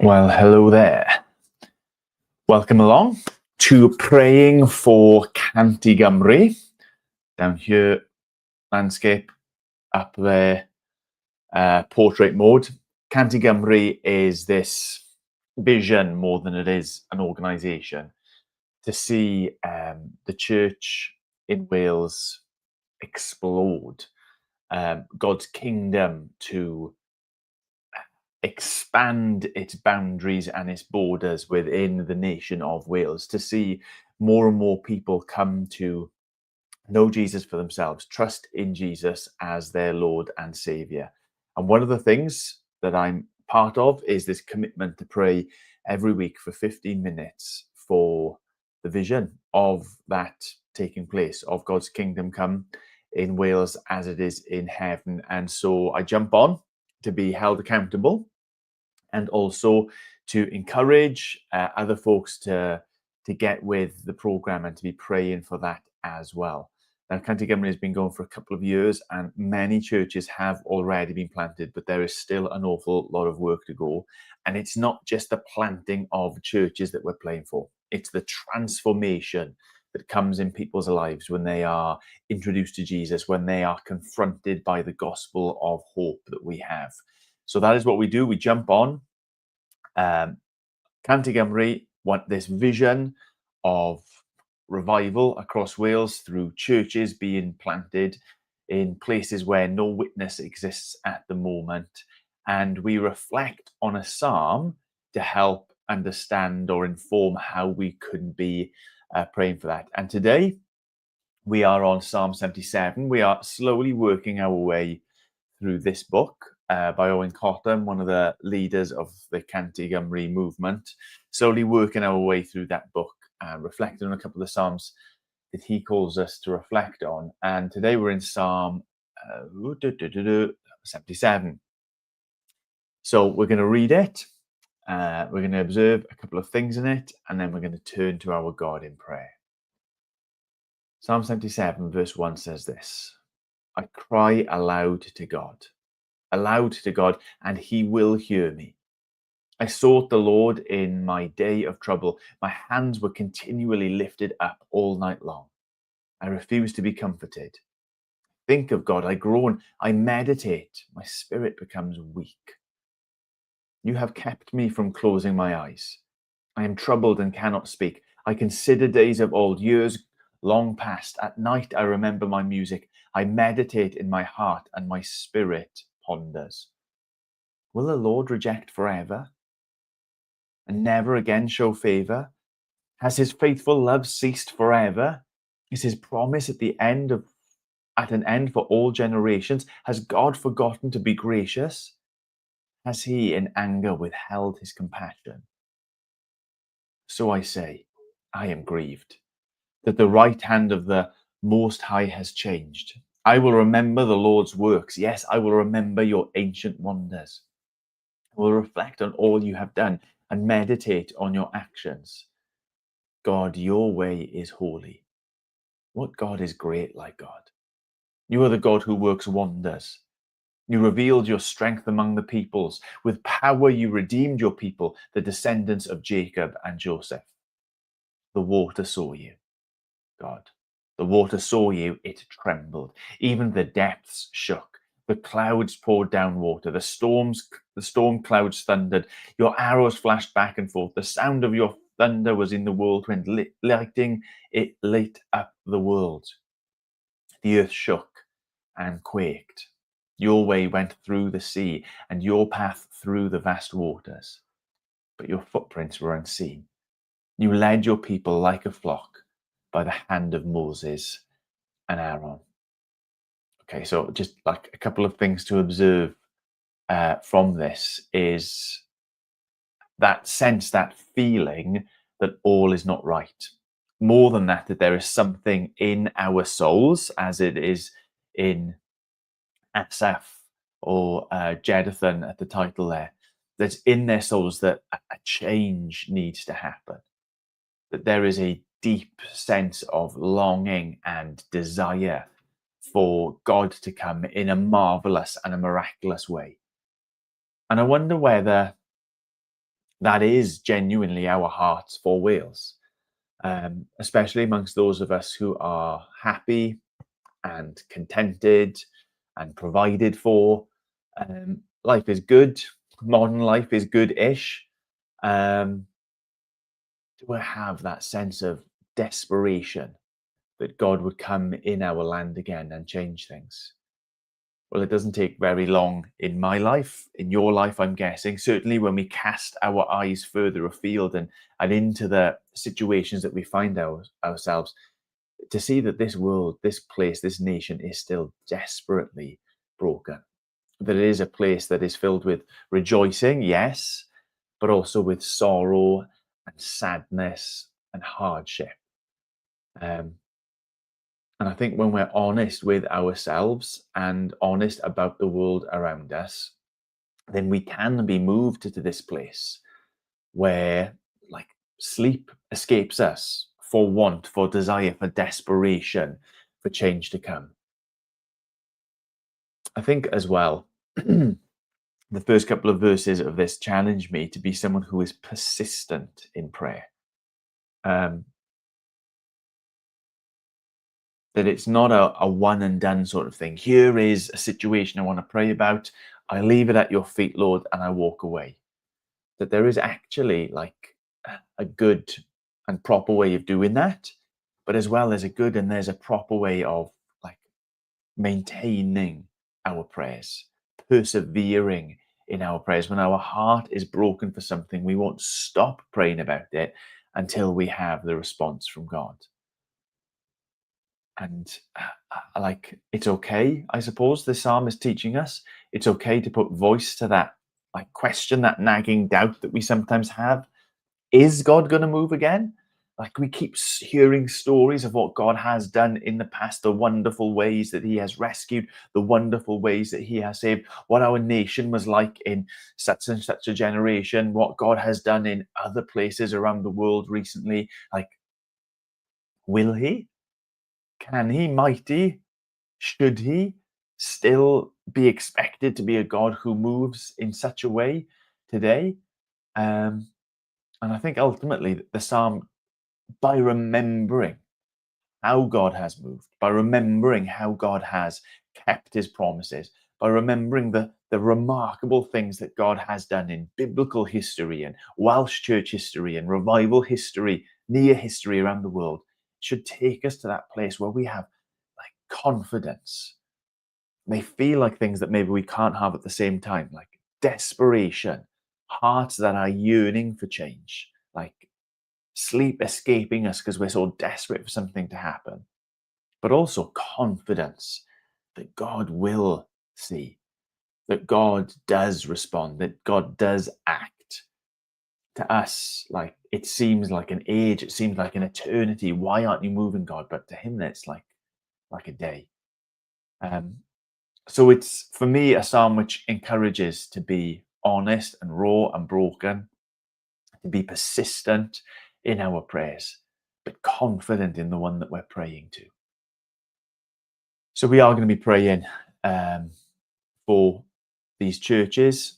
Well, hello there. Welcome along to Praying for Canty Gymru. Down here, landscape, up there, portrait mode. Canty Gymru is this vision more than it is an organisation to see the church in Wales explode, God's kingdom to expand its boundaries and its borders within the nation of Wales, to see more and more people come to know Jesus for themselves, trust in Jesus as their Lord and Saviour. And one of the things that I'm part of is this commitment to pray every week for 15 minutes for the vision of that taking place, of God's kingdom come in Wales as it is in heaven. And so I jump on to be held accountable, and also to encourage other folks to get with the program and to be praying for that as well. Now, Canty Gymru has been going for a couple of years, and many churches have already been planted, but there is still an awful lot of work to go. And it's not just the planting of churches that we're praying for, it's the transformation that comes in people's lives when they are introduced to Jesus, when they are confronted by the gospel of hope that we have. So that is what we do. We jump on. Canty Gymru want this vision of revival across Wales through churches being planted in places where no witness exists at the moment. And we reflect on a psalm to help understand or inform how we could be praying for that. And today we are on Psalm 77. We are slowly working our way through this book by Owen Cottam, one of the leaders of the Canty Gymru movement, slowly working our way through that book, reflecting on a couple of the Psalms that he calls us to reflect on. And today we're in Psalm 77. So we're going to read it, we're going to observe a couple of things in it, and then we're going to turn to our God in prayer. Psalm 77 verse 1 says this: I cry aloud to God, and he will hear me. I sought the Lord in my day of trouble. My hands were continually lifted up all night long. I refused to be comforted. Think of God, I groan, I meditate, my spirit becomes weak. You have kept me from closing my eyes. I am troubled and cannot speak. I consider days of old, years long past. At night I remember my music. I meditate in my heart, and my spirit ponders. Will the Lord reject forever and never again show favor? Has his faithful love ceased forever? Is his promise at an end for all generations? Has God forgotten to be gracious? Has he in anger withheld his compassion? So I say, I am grieved that the right hand of the Most High has changed. I will remember the Lord's works. Yes, I will remember your ancient wonders. I will reflect on all you have done and meditate on your actions. God, your way is holy. What God is great like God? You are the God who works wonders. You revealed your strength among the peoples. With power you redeemed your people, the descendants of Jacob and Joseph. The water saw you, God. The water saw you, it trembled. Even the depths shook. The clouds poured down water. The storm clouds thundered. Your arrows flashed back and forth. The sound of your thunder was in the whirlwind, lighting it lit up the world. The earth shook and quaked. Your way went through the sea, and your path through the vast waters. But your footprints were unseen. You led your people like a flock by the hand of Moses and Aaron. Okay, so just like a couple of things to observe from this is that sense, that feeling that all is not right. More than that, that there is something in our souls, as it is in Asaph or Jeduthun at the title there, that's in their souls that a change needs to happen. That there is a deep sense of longing and desire for God to come in a marvelous and a miraculous way. And I wonder whether that is genuinely our hearts for Wales, especially amongst those of us who are happy and contented and provided for. Life is good. Modern life is good-ish. Um, do I have that sense of desperation that God would come in our land again and change things? Well, it doesn't take very long in my life, in your life, I'm guessing. Certainly, when we cast our eyes further afield and into the situations that we find ourselves, to see that this world, this place, this nation is still desperately broken. That it is a place that is filled with rejoicing, yes, but also with sorrow and sadness and hardship. Um, and I think when we're honest with ourselves and honest about the world around us, then we can be moved to this place where, like, sleep escapes us for want, for desire, for desperation, for change to come. I think as well, the first couple of verses of this challenge me to be someone who is persistent in prayer. Um, that it's not a one and done sort of thing. Here is a situation I want to pray about. I leave it at your feet, Lord, and I walk away. That there is actually like a good and proper way of doing that, but as well as a good and there's a proper way of like maintaining our prayers, persevering in our prayers. When our heart is broken for something, we won't stop praying about it until we have the response from God. And like, it's okay, I suppose the psalm is teaching us, it's okay to put voice to that like question, that nagging doubt that we sometimes have. Is God going to move again? Like, we keep hearing stories of what God has done in the past, the wonderful ways that he has rescued, the wonderful ways that he has saved, what our nation was like in such and such a generation, what God has done in other places around the world recently. Like, will he? Can he? Might he? Should he still be expected to be a God who moves in such a way today? Um, and I think ultimately the psalm, by remembering how God has moved, by remembering how God has kept his promises, by remembering the remarkable things that God has done in biblical history and Welsh church history and revival history, near history around the world, should take us to that place where we have like confidence. They feel like things that maybe we can't have at the same time, like desperation, hearts that are yearning for change, like sleep escaping us because we're so desperate for something to happen, but also confidence that God will see, that God does respond, that God does act. To us, like, it seems like an age, it seems like an eternity. Why aren't you moving, God? But to him, it's like a day. Um, so it's for me a psalm which encourages to be honest and raw and broken, to be persistent in our prayers, but confident in the one that we're praying to. So we are going to be praying for these churches,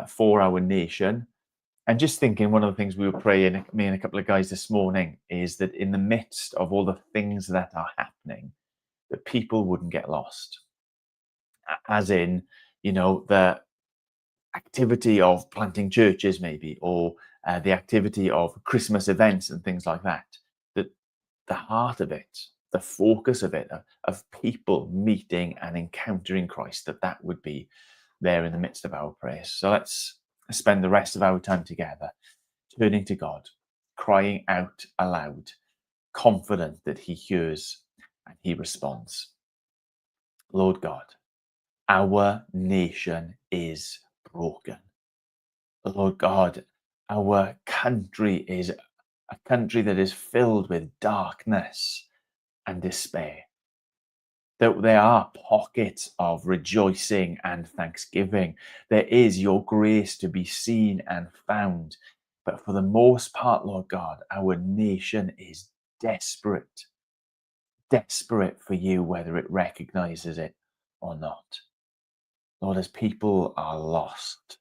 for our nation. And just thinking, one of the things we were praying, me and a couple of guys this morning, is that in the midst of all the things that are happening, that people wouldn't get lost. As in, the activity of planting churches, maybe, or the activity of Christmas events and things like that. That the heart of it, the focus of it, of people meeting and encountering Christ, that would be there in the midst of our prayers. So let's spend the rest of our time together, turning to God, crying out aloud, confident that he hears and he responds. Lord God, our nation is broken. Lord God, our country is a country that is filled with darkness and despair. That there are pockets of rejoicing and thanksgiving. There is your grace to be seen and found. But for the most part, Lord God, our nation is desperate, desperate for you, whether it recognizes it or not. Lord, as people are lost,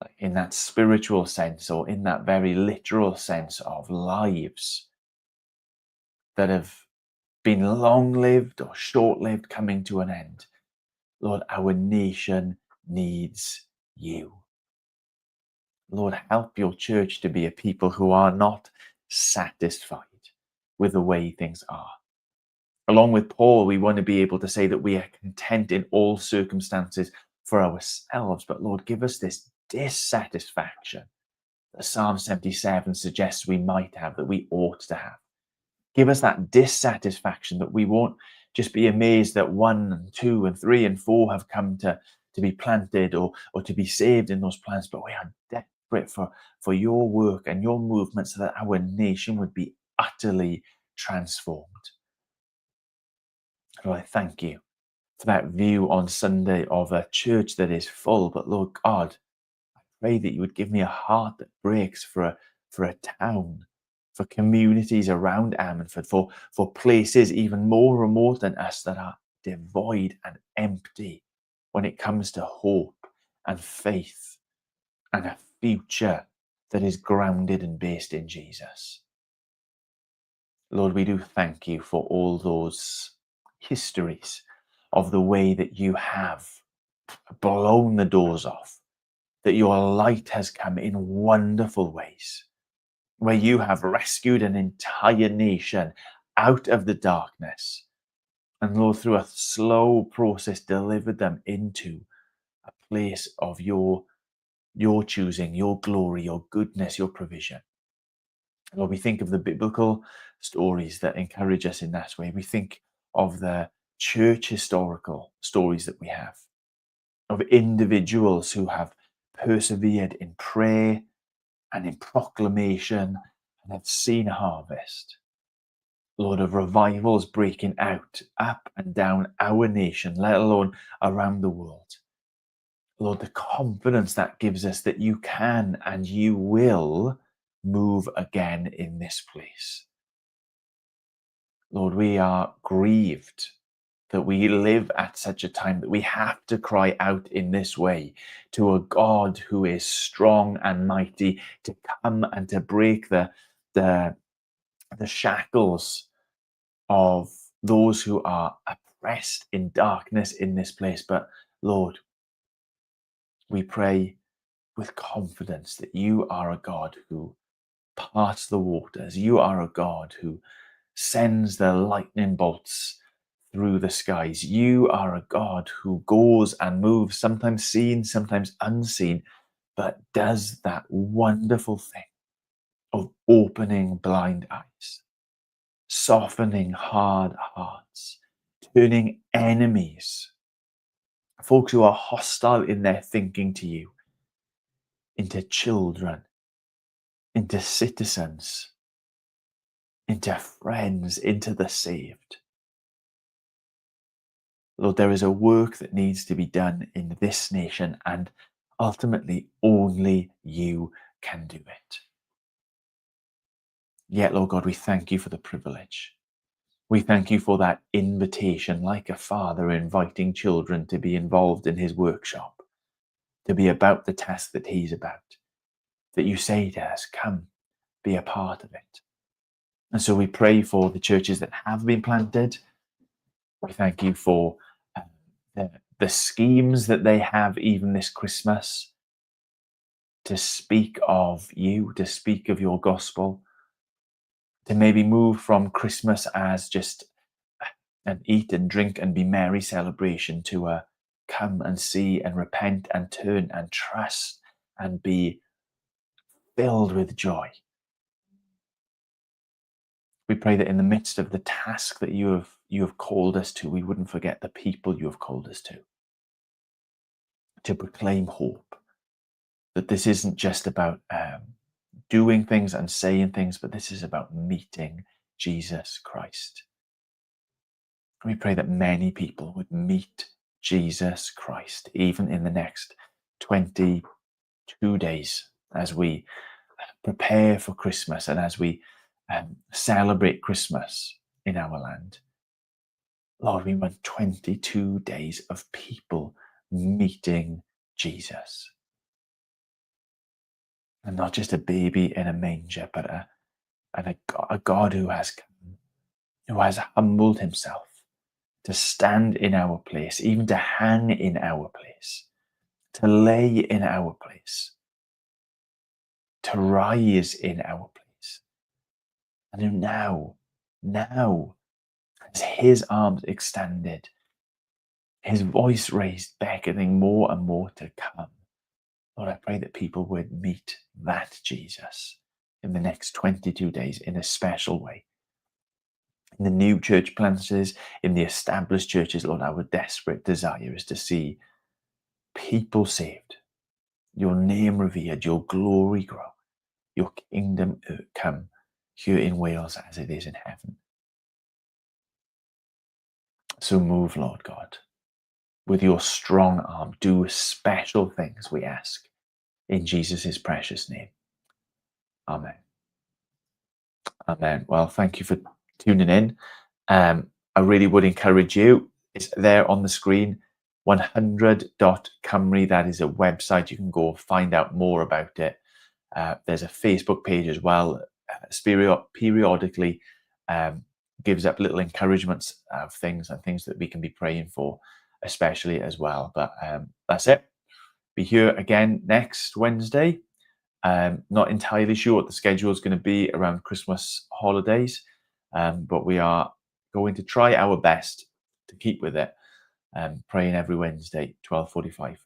like in that spiritual sense or in that very literal sense of lives that have been long-lived or short-lived coming to an end. Lord, our nation needs you. Lord, help your church to be a people who are not satisfied with the way things are. Along with Paul, we want to be able to say that we are content in all circumstances for ourselves. But Lord, give us this dissatisfaction that Psalm 77 suggests we might have, that we ought to have. Give us that dissatisfaction that we won't just be amazed that 1 and 2 and 3 and 4 have come to be planted or to be saved in those plans, but we are desperate for your work and your movement so that our nation would be utterly transformed. Lord, I thank you for that view on Sunday of a church that is full, but Lord God, I pray that you would give me a heart that breaks for a town, for communities around Ammanford, for places even more remote than us that are devoid and empty when it comes to hope and faith and a future that is grounded and based in Jesus. Lord, we do thank you for all those histories of the way that you have blown the doors off, that your light has come in wonderful ways, where you have rescued an entire nation out of the darkness, and Lord, through a slow process, delivered them into a place of your choosing, your glory, your goodness, your provision. Lord, we think of the biblical stories that encourage us in that way. We think of the church historical stories that we have, of individuals who have persevered in prayer and in proclamation and have seen a harvest. Lord, of revivals breaking out up and down our nation, let alone around the world. Lord, the confidence that gives us that you can and you will move again in this place. Lord, we are grieved that we live at such a time that we have to cry out in this way to a God who is strong and mighty to come and to break the shackles of those who are oppressed in darkness in this place. But Lord, we pray with confidence that you are a God who parts the waters. You are a God who sends the lightning bolts through the skies. You are a God who goes and moves, sometimes seen, sometimes unseen, but does that wonderful thing of opening blind eyes, softening hard hearts, turning enemies, folks who are hostile in their thinking to you, into children, into citizens, into friends, into the saved. Lord, there is a work that needs to be done in this nation, and ultimately only you can do it. Yet, Lord God, we thank you for the privilege. We thank you for that invitation, like a father inviting children to be involved in his workshop, to be about the task that he's about, that you say to us, come, be a part of it. And so we pray for the churches that have been planted. We thank you for the schemes that they have even this Christmas to speak of you, to speak of your gospel, to maybe move from Christmas as just an eat and drink and be merry celebration to a come and see and repent and turn and trust and be filled with joy. We pray that in the midst of the task that you have called us to, we wouldn't forget the people you have called us to proclaim hope, that this isn't just about doing things and saying things, but this is about meeting Jesus Christ. We pray that many people would meet Jesus Christ, even in the next 22 days as we prepare for Christmas and as we celebrate Christmas in our land. Lord, we want 22 days of people meeting Jesus. and not just a baby in a manger, but a God who has come, who has humbled himself to stand in our place, even to hang in our place, to lay in our place, to rise in our place. And who now, as his arms extended, his voice raised, beckoning more and more to come. Lord, I pray that people would meet that Jesus in the next 22 days in a special way. In the new church planters, in the established churches, Lord, our desperate desire is to see people saved, your name revered, your glory grow, your kingdom come here in Wales as it is in heaven. So move, Lord God, with your strong arm. Do special things, we ask, in Jesus' precious name. Amen. Amen. Well, thank you for tuning in. I really would encourage you. It's there on the screen, 100.cymru. That is a website. You can go find out more about it. There's a Facebook page as well. Periodically gives up little encouragements of things and things that we can be praying for, especially as well. But that's it. Be here again next Wednesday. Not entirely sure what the schedule is going to be around Christmas holidays, but we are going to try our best to keep with it, praying every Wednesday, 12:45.